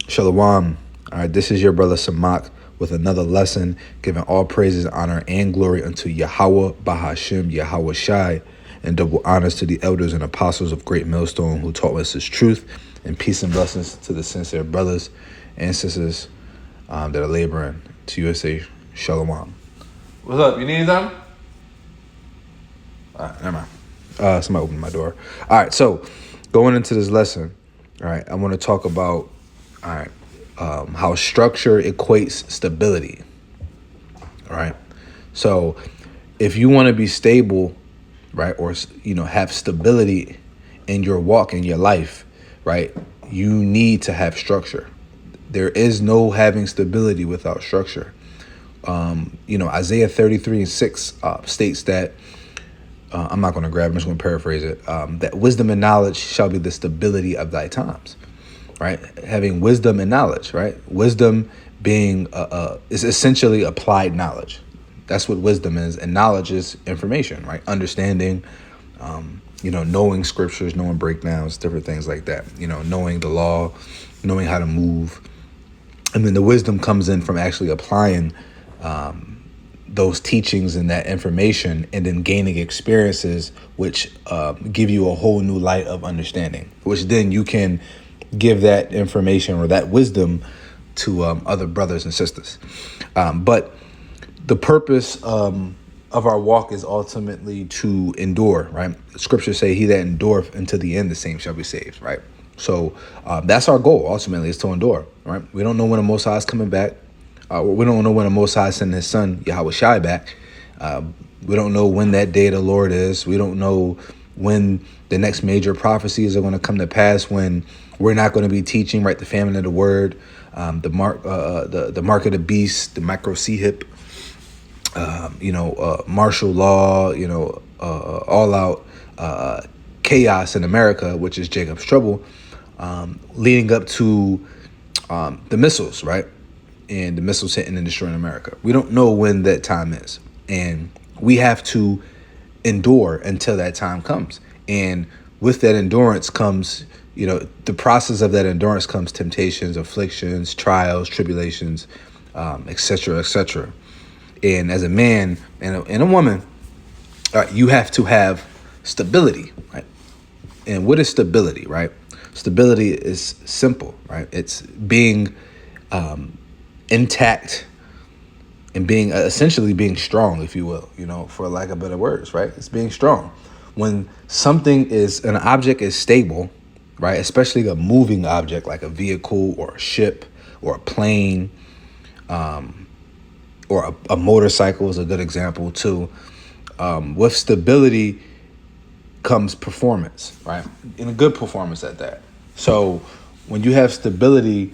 Shalom. All right, this is your brother Samak with another lesson, giving all praises, honor, and glory unto Yahweh, Bahashim, Yahweh Shai, and double honors to the elders and apostles of Great Millstone who taught us his truth, and peace and blessings to the sincere brothers and sisters that are laboring to USA. Shalom. What's up? You need something? All right, never mind. Somebody opened my door. All right, so going into this lesson, all right, I want to talk about, all right, how structure equates stability. All right. So if you want to be stable, right, or, have stability in your walk, in your life, right, you need to have structure. There is no having stability without structure. Isaiah 33:6 states that, I'm not going to grab it, I'm just going to paraphrase it, that wisdom and knowledge shall be the stability of thy times. Right, having wisdom and knowledge, right? Wisdom being is essentially applied knowledge. That's what wisdom is, and knowledge is information, right? Understanding, knowing scriptures, knowing breakdowns, different things like that. Knowing the law, knowing how to move, and then the wisdom comes in from actually applying those teachings and that information, and then gaining experiences which give you a whole new light of understanding, which then you can give that information or that wisdom to other brothers and sisters. But the purpose of our walk is ultimately to endure, right? Scriptures say, he that endureth unto the end, the same shall be saved, right? So that's our goal, ultimately, is to endure, right? We don't know when the Most High is coming back. We don't know when the Most High is sending his son, Yahweh Shai, back. We don't know when that day of the Lord is. We don't know when the next major prophecies are going to come to pass, when we're not going to be teaching, right, the famine of the word, the mark of the beast, the micro C hip, martial law, all out chaos in America, which is Jacob's trouble, leading up to the missiles, right, and the missiles hitting and destroying America. We don't know when that time is, and we have to endure until that time comes. And with that endurance comes, the process of that endurance comes temptations, afflictions, trials, tribulations, et cetera, et cetera. And as a man and a woman, you have to have stability, right? And what is stability, right? Stability is simple, right? It's being intact and being essentially being strong, if you will, for lack of better words, right? It's being strong. When an object is stable, right, especially a moving object like a vehicle or a ship or a plane, or a motorcycle is a good example too. With stability comes performance, right? And a good performance at that. So when you have stability,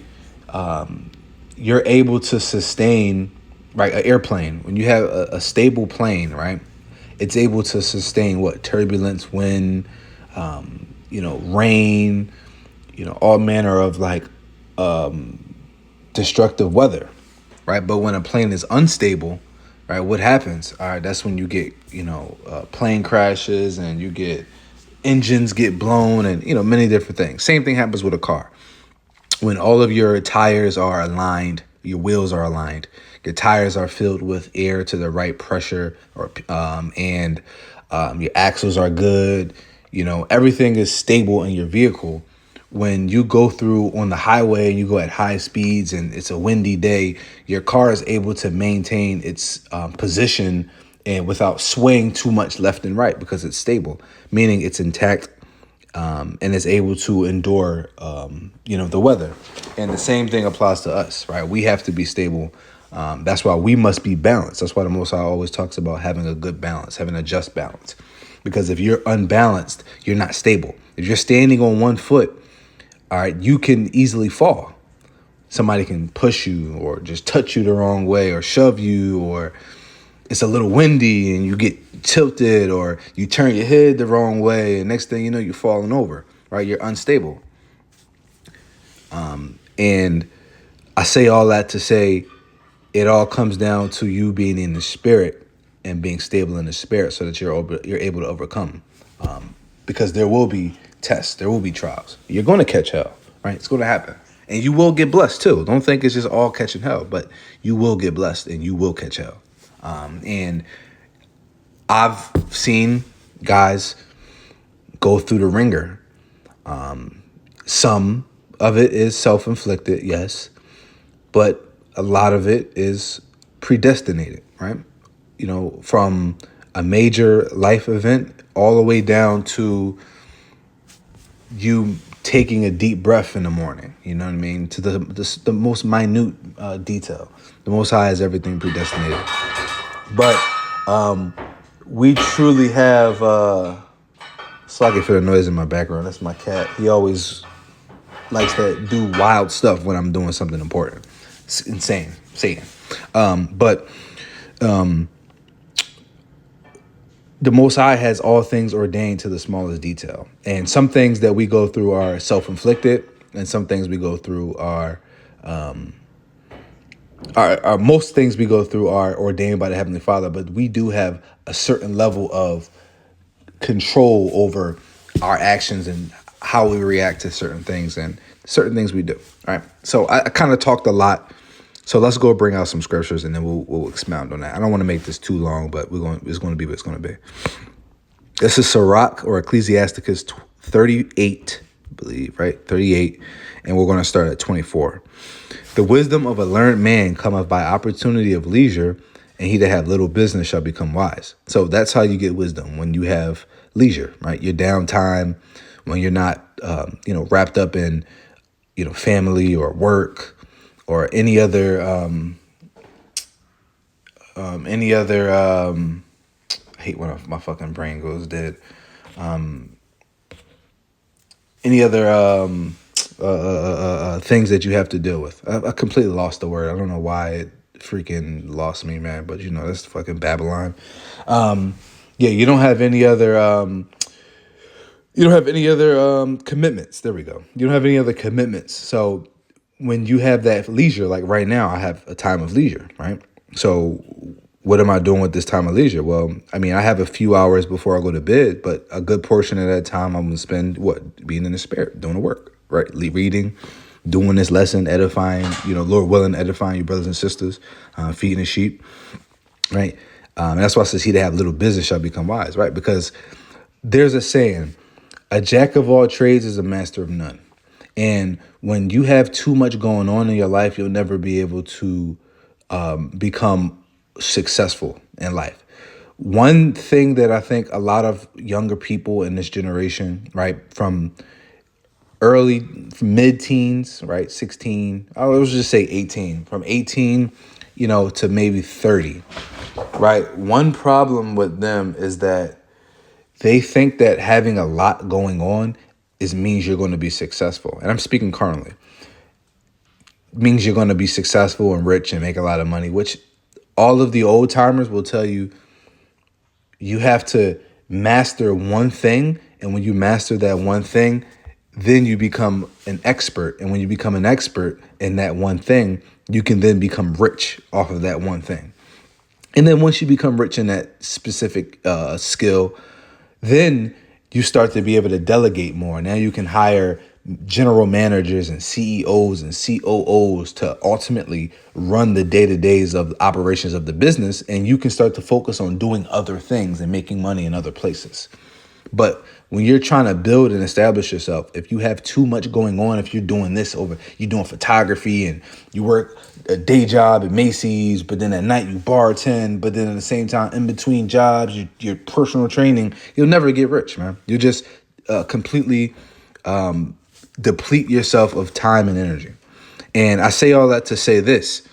you're able to sustain, right, an airplane. When you have a stable plane, right, it's able to sustain turbulence, wind, rain, all manner of destructive weather, right? But when a plane is unstable, right, what happens? All right, that's when you get, plane crashes, and you get engines get blown, and, many different things. Same thing happens with a car. When all of your tires are aligned, your wheels are aligned, your tires are filled with air to the right pressure, and your axles are good, everything is stable in your vehicle. When you go through on the highway and you go at high speeds and it's a windy day, your car is able to maintain its position and without swaying too much left and right, because it's stable, meaning it's intact. And is able to endure, the weather. And the same thing applies to us, right? We have to be stable. That's why we must be balanced. That's why the Most High always talks about having a good balance, having a just balance. Because if you're unbalanced, you're not stable. If you're standing on one foot, all right, you can easily fall. Somebody can push you or just touch you the wrong way or shove you, or it's a little windy and you get tilted, or you turn your head the wrong way, and next thing you know, you're falling over, right? You're unstable. And I say all that to say it all comes down to you being in the spirit and being stable in the spirit, so that you're able to overcome. Because there will be tests, there will be trials. You're going to catch hell, right? It's going to happen. And you will get blessed too. Don't think it's just all catching hell, but you will get blessed and you will catch hell. And I've seen guys go through the ringer. Some of it is self-inflicted, yes, but a lot of it is predestinated, right? From a major life event all the way down to you taking a deep breath in the morning, you know what I mean? To the most minute detail. The Most High has everything predestinated. But we truly have, sorry for the noise in my background. That's my cat. He always likes to do wild stuff when I'm doing something important. It's insane. But the Most High has all things ordained to the smallest detail. And some things that we go through are self-inflicted, and some things we go through are most things we go through are ordained by the Heavenly Father. But we do have a certain level of control over our actions and how we react to certain things and certain things we do. All right. So I kind of talked a lot. So let's go bring out some scriptures and then we'll expound on that. I don't want to make this too long, but it's going to be what it's going to be. This is Sirach or Ecclesiasticus 38, I believe, right? 38. And we're going to start at 24. The wisdom of a learned man cometh by opportunity of leisure, and he that have little business shall become wise. So that's how you get wisdom, when you have leisure, right? Your downtime, when you're not, wrapped up in, family or work or any other, I hate when my fucking brain goes dead. Any other things that you have to deal with. I completely lost the word. I don't know why it freaking lost me, man. But that's fucking Babylon. You don't have any other. Commitments. There we go. You don't have any other commitments. So when you have that leisure, like right now, I have a time of leisure, right? So what am I doing with this time of leisure? Well, I mean, I have a few hours before I go to bed, but a good portion of that time I'm going to spend being in the spirit, doing the work, right? Reading, doing this lesson, edifying, Lord willing, edifying your brothers and sisters, feeding the sheep, right? And that's why it says he that have little business shall become wise, right? Because there's a saying, a jack of all trades is a master of none. And when you have too much going on in your life, you'll never be able to become successful in life. One thing that I think a lot of younger people in this generation, right, from mid-teens, right, 16, I was just say 18, from 18, to maybe 30, right? One problem with them is that they think that having a lot going on means you're going to be successful. And I'm speaking currently. It means you're going to be successful and rich and make a lot of money, which all of the old timers will tell you, you have to master one thing. And when you master that one thing, then you become an expert. And when you become an expert in that one thing, you can then become rich off of that one thing. And then once you become rich in that specific skill, then you start to be able to delegate more. Now you can hire general managers and CEOs and COOs to ultimately run the day-to-days of operations of the business. And you can start to focus on doing other things and making money in other places. But when you're trying to build and establish yourself, if you have too much going on, if you're doing you're doing photography and you work a day job at Macy's, but then at night you bartend, but then at the same time, in between jobs, your personal training, you'll never get rich, man. You'll just completely deplete yourself of time and energy. And I say all that to say this.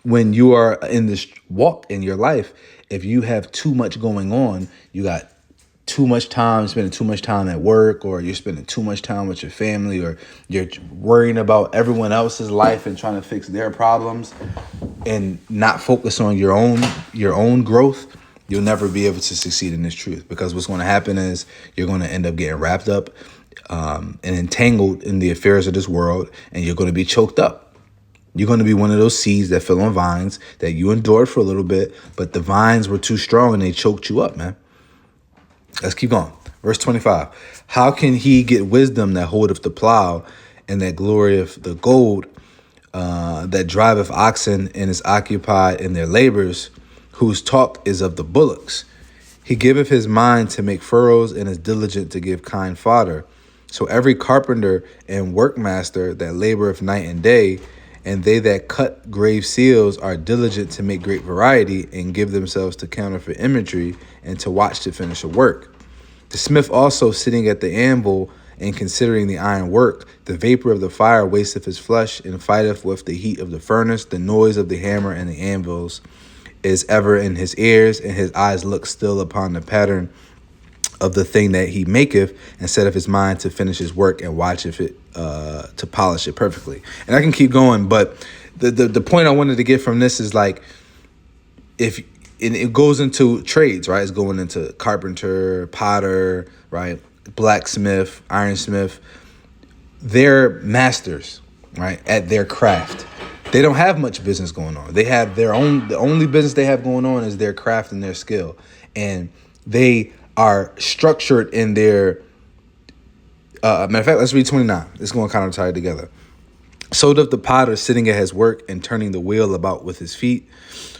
When you are in this walk in your life, if you have too much going on, you got too much time, spending too much time at work, or you're spending too much time with your family, or you're worrying about everyone else's life and trying to fix their problems and not focus on your own growth, you'll never be able to succeed in this truth. Because what's going to happen is you're going to end up getting wrapped up and entangled in the affairs of this world, and you're going to be choked up. You're going to be one of those seeds that fell on vines that you endured for a little bit, but the vines were too strong and they choked you up, man. Let's keep going. Verse 25. How can he get wisdom that holdeth the plow and that glorieth the gold that driveth oxen and is occupied in their labors, whose talk is of the bullocks. He giveth his mind to make furrows and is diligent to give kind fodder. So every carpenter and workmaster that laboreth night and day, and they that cut grave seals are diligent to make great variety and give themselves to counterfeit imagery and to watch to finish a work. The smith also sitting at the anvil and considering the iron work, the vapor of the fire wasteth his flesh and fighteth with the heat of the furnace. The noise of the hammer and the anvils is ever in his ears, and his eyes look still upon the pattern of the thing that he maketh, and setteth his mind to finish his work and watcheth it to polish it perfectly. And I can keep going, but the point I wanted to get from this is like, if and it goes into trades, right? It's going into carpenter, potter, right? Blacksmith, ironsmith. They're masters, right, at their craft. They don't have much business going on. They have their own, the only business they have going on is their craft and their skill. And they are structured in their, matter of fact, let's read 29. It's going to kind of tie it together. So doth the potter sitting at his work and turning the wheel about with his feet,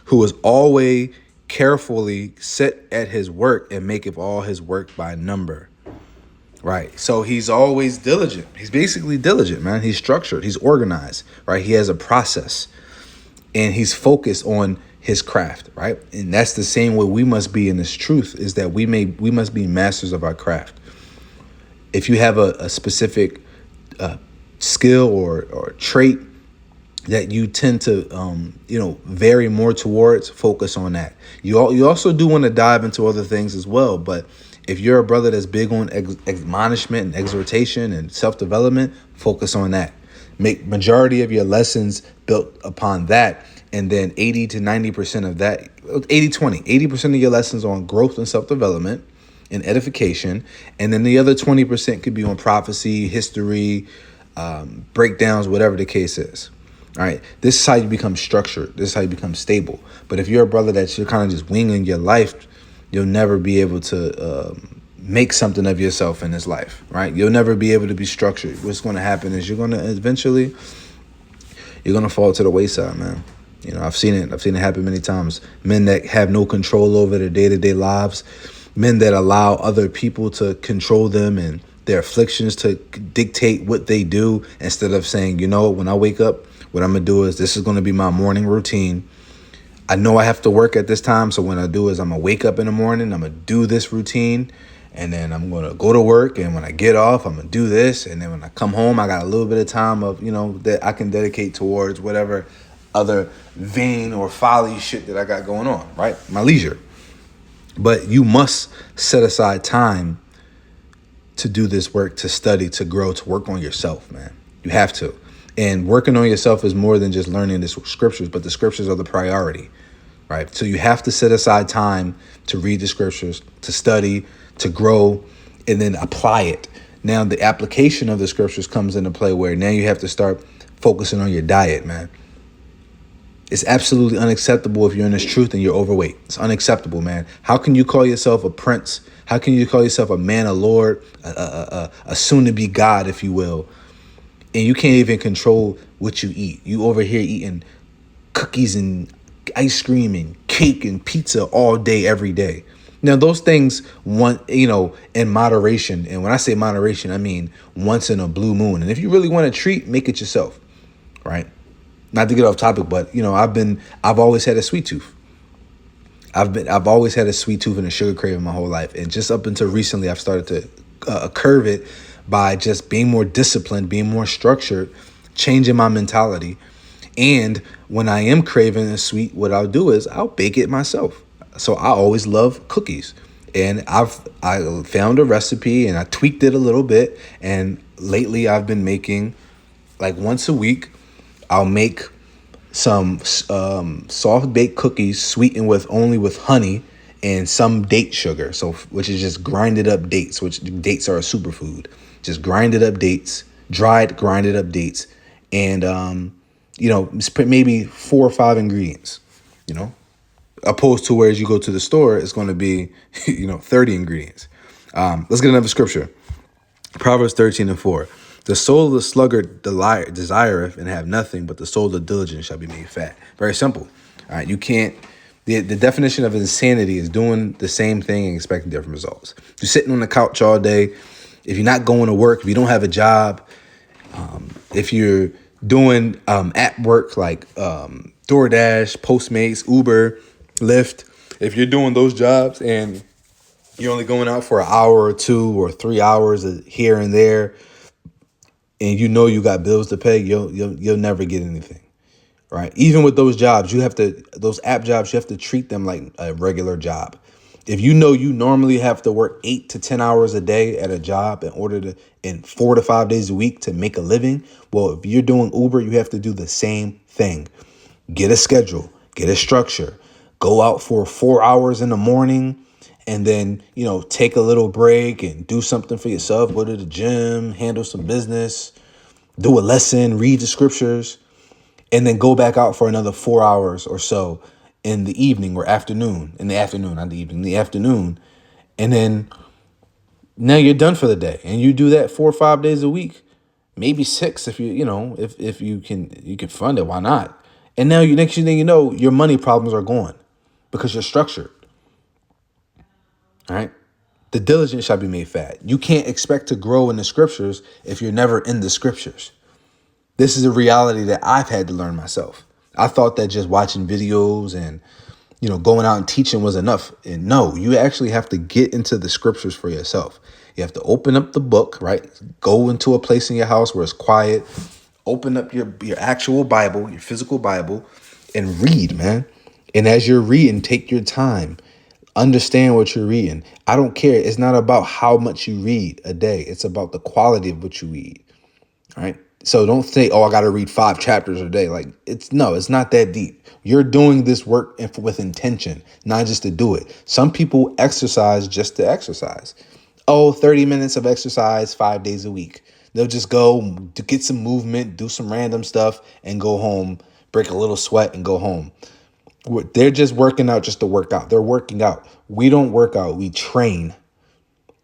who is always carefully set at his work and maketh all his work by number. Right. So he's always diligent. He's basically diligent, man. He's structured. He's organized, right? He has a process and he's focused on his craft, right? And that's the same way we must be in this truth, is that we must be masters of our craft. If you have a specific skill or trait that you tend to, vary more towards, focus on that. You also do want to dive into other things as well, but if you're a brother that's big on admonishment and exhortation and self-development, focus on that. Make majority of your lessons built upon that. And then 80 to 90% of that, 80% of your lessons on growth and self-development and edification. And then the other 20% could be on prophecy, history, breakdowns, whatever the case is. All right. This is how you become structured. This is how you become stable. But if you're a brother that you're kind of just winging your life, you'll never be able to make something of yourself in this life, right? You'll never be able to be structured. What's going to happen is you're going to fall to the wayside, man. You know, I've seen it happen many times. Men that have no control over their day-to-day lives, men that allow other people to control them and their afflictions to dictate what they do, instead of saying, when I wake up, what I'm going to do is this is going to be my morning routine. I know I have to work at this time, so what I do is I'm going to wake up in the morning, I'm going to do this routine, and then I'm going to go to work, and when I get off, I'm going to do this, and then when I come home, I got a little bit of time of, that I can dedicate towards whatever other vain or folly shit that I got going on, right? My leisure. But you must set aside time to do this work, to study, to grow, to work on yourself, man. You have to. And working on yourself is more than just learning the scriptures, but the scriptures are the priority, right? So you have to set aside time to read the scriptures, to study, to grow, and then apply it. Now, the application of the scriptures comes into play where now you have to start focusing on your diet, man. It's absolutely unacceptable if you're in this truth and you're overweight. It's unacceptable, man. How can you call yourself a prince? How can you call yourself a man, a Lord, a soon-to-be God, if you will, and you can't even control what you eat? You over here eating cookies and ice cream and cake and pizza all day, every day. Now, those things, in moderation. And when I say moderation, I mean once in a blue moon. And if you really want a treat, make it yourself, right? Not to get off topic, but, I've always had a sweet tooth. I've always had a sweet tooth and a sugar craving my whole life. And just up until recently, I've started to curve it by just being more disciplined, being more structured, changing my mentality. And when I am craving a sweet, what I'll do is I'll bake it myself. So I always love cookies. And I found a recipe and I tweaked it a little bit. And lately I've been making, like, once a week, I'll make some soft baked cookies sweetened only with honey and some date sugar. So, which is just grinded up dates, which dates are a superfood. Just grinded up dates, grinded up dates, and maybe 4 or 5 ingredients, opposed to whereas you go to the store, it's going to be, 30 ingredients. Let's get another scripture. Proverbs 13:4. The soul of the sluggard desireth and have nothing, but the soul of the diligent shall be made fat. Very simple. All right, you can't. The definition of insanity is doing the same thing and expecting different results. If you're sitting on the couch all day, if you're not going to work, if you don't have a job, if you're doing app work like DoorDash, Postmates, Uber, Lyft, if you're doing those jobs and you're only going out for an hour or 2 or 3 hours here and there, and you know you got bills to pay, you'll never get anything, right? Even with those jobs, those app jobs, you have to treat them like a regular job. If you know you normally have to work 8 to 10 hours a day at a job in 4 to 5 days a week to make a living, well, if you're doing Uber, you have to do the same thing. Get a schedule, get a structure, go out for 4 hours in the morning, and then, take a little break and do something for yourself. Go to the gym, handle some business, do a lesson, read the scriptures, and then go back out for another 4 hours or so in the evening or afternoon. In the afternoon, not the evening, the afternoon. And then now you're done for the day. And you do that 4 or 5 days a week, maybe 6 if if you can fund it, why not? And now next thing you know, your money problems are gone because you're structured. All right. The diligent shall be made fat. You can't expect to grow in the scriptures if you're never in the scriptures. This is a reality that I've had to learn myself. I thought that just watching videos and, going out and teaching was enough. And no, you actually have to get into the scriptures for yourself. You have to open up the book, right? Go into a place in your house where it's quiet. Open up your actual Bible, your physical Bible, and read, man. And as you're reading, take your time. Understand what you're reading. I don't care. It's not about how much you read a day. It's about the quality of what you read. All right. So don't say, I got to read 5 chapters a day. It's not that deep. You're doing this work with intention, not just to do it. Some people exercise just to exercise. 30 minutes of exercise 5 days a week. They'll just go to get some movement, do some random stuff and go home, break a little sweat and go home. They're just working out just to work out. They're working out. We don't work out. We train.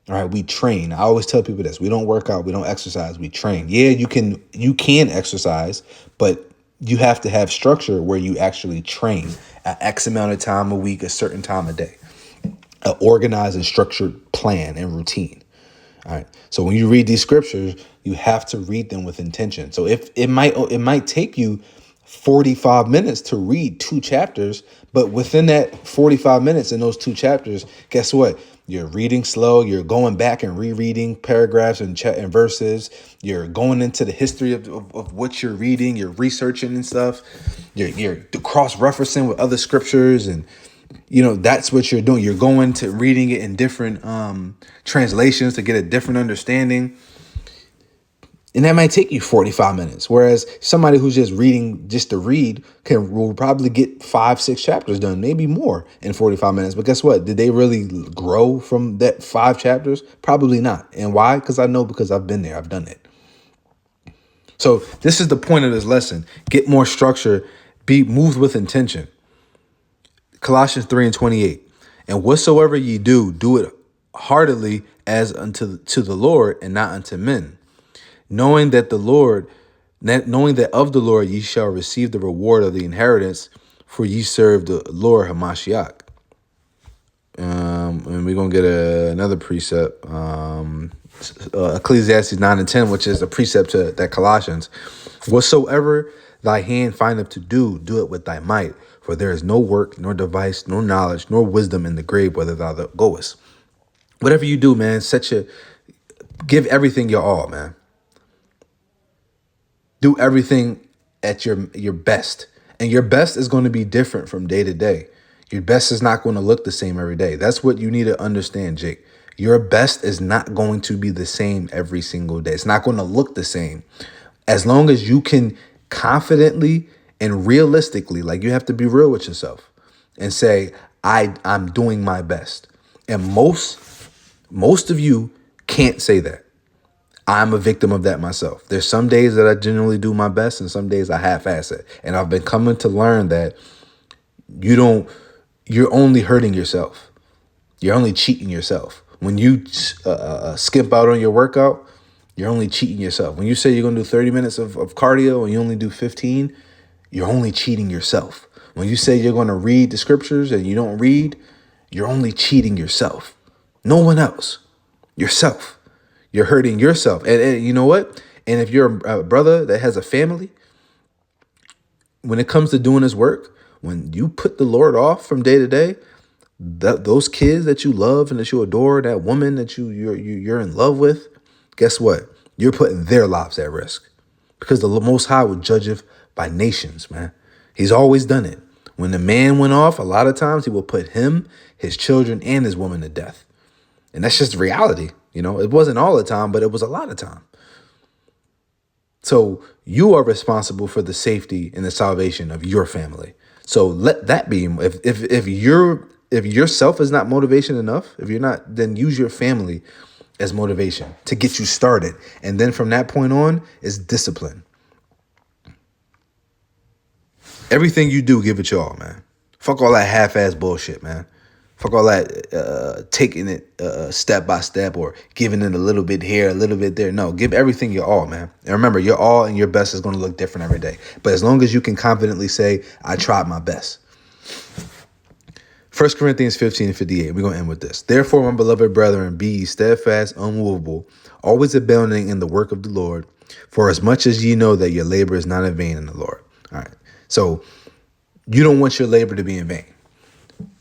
All right. We train. I always tell people this. We don't work out. We don't exercise. We train. Yeah, you can exercise, but you have to have structure where you actually train at X amount of time a week, a certain time a day, an organized and structured plan and routine. All right. So when you read these scriptures, you have to read them with intention. So if it might take you 45 minutes to read 2 chapters, but within that 45 minutes in those 2 chapters, guess what? You're reading slow. You're going back and rereading paragraphs and verses. You're going into the history of what you're reading. You're researching and stuff. You're cross-referencing with other scriptures, and that's what you're doing. You're going to reading it in different translations to get a different understanding. And that might take you 45 minutes. Whereas somebody who's just reading just to read will probably get 5-6 chapters done, maybe more in 45 minutes. But guess what? Did they really grow from that 5 chapters? Probably not. And why? Because I've been there. I've done it. So this is the point of this lesson. Get more structure. Be moved with intention. Colossians 3:28. And whatsoever ye do, do it heartily as unto the Lord and not unto men. Knowing that of the Lord ye shall receive the reward of the inheritance, for ye serve the Lord Hamashiach. And we're going to get another precept, Ecclesiastes 9:10, which is a precept to that Colossians. Whatsoever thy hand findeth to do, do it with thy might. For there is no work, nor device, nor knowledge, nor wisdom in the grave, whether thou goest. Whatever you do, man, give everything your all, man. Do everything at your best. And your best is going to be different from day to day. Your best is not going to look the same every day. That's what you need to understand, Jake. Your best is not going to be the same every single day. It's not going to look the same. As long as you can confidently and realistically, you have to be real with yourself and say, I'm doing my best. And most of you can't say that. I'm a victim of that myself. There's some days that I generally do my best and some days I half-ass it. And I've been coming to learn that you're only hurting yourself. You're only cheating yourself. When you skimp out on your workout, You're only cheating yourself. When you say you're going to do 30 minutes of cardio and you only do 15, you're only cheating yourself. When you say you're going to read the scriptures and you don't read, you're only cheating yourself. No one else. Yourself. You're hurting yourself. And you know what? And if you're a brother that has a family, when it comes to doing this work, when you put the Lord off from day to day, those kids that you love and that you adore, that woman that you're in love with, guess what? You're putting their lives at risk, because the Most High will judgeth by nations, man. He's always done it. When the man went off, a lot of times he will put him, his children, and his woman to death. And that's just reality. It wasn't all the time, but it was a lot of time. So you are responsible for the safety and the salvation of your family. So let that be. If yourself is not motivation enough, if you're not, then use your family as motivation to get you started. And then from that point on is discipline. Everything you do, give it your all, man. Fuck all that half-ass bullshit, man. Fuck all that taking it step by step or giving it a little bit here, a little bit there. No, give everything your all, man. And remember, your all and your best is going to look different every day. But as long as you can confidently say, I tried my best. 1 Corinthians 15:58. We're going to end with this. Therefore, my beloved brethren, be ye steadfast, unmovable, always abounding in the work of the Lord, for as much as ye know that your labor is not in vain in the Lord. All right. So you don't want your labor to be in vain,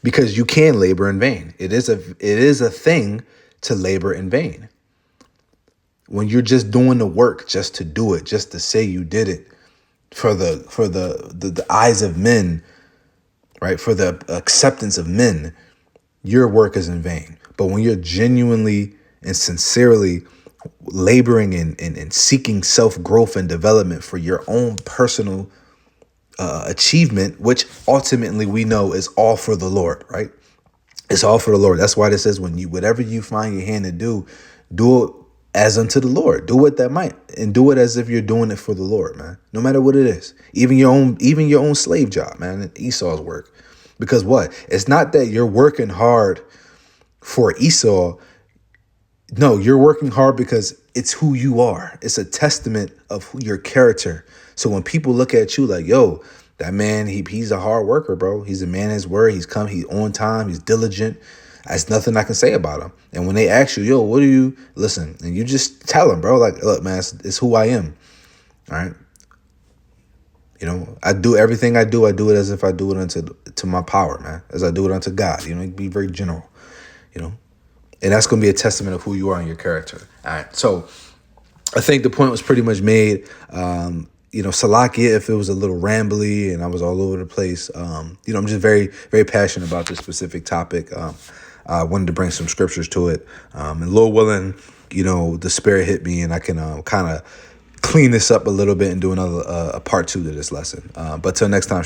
because you can labor in vain. It is a thing to labor in vain. When you're just doing the work just to do it, just to say you did it for the eyes of men, right? For the acceptance of men, your work is in vain. But when you're genuinely and sincerely laboring and seeking self-growth and development for your own personal achievement, which ultimately we know is all for the Lord, right? It's all for the Lord. That's why it says whatever you find your hand to do it as unto the Lord. Do it that might, and do it as if you're doing it for the Lord, man. No matter what it is, even your own slave job, man. Esau's work, because what? It's not that you're working hard for Esau. No, you're working hard because it's who you are. It's a testament of your character. So when people look at you like, yo, that man, he's a hard worker, bro. He's a man of his word. He's on time. He's diligent. There's nothing I can say about him. And when they ask you, yo, what do you listen? And you just tell them, bro, like, look, man, it's who I am. All right. I do everything I do it as if I do it to my power, man, as I do it unto God. Be very general, and that's going to be a testament of who you are and your character. All right. So I think the point was pretty much made. Salakia, if it was a little rambly and I was all over the place, I'm just very, very passionate about this specific topic. I wanted to bring some scriptures to it. And Lord willing, the Spirit hit me and I can kind of clean this up a little bit and do another a part 2 to this lesson. But till next time.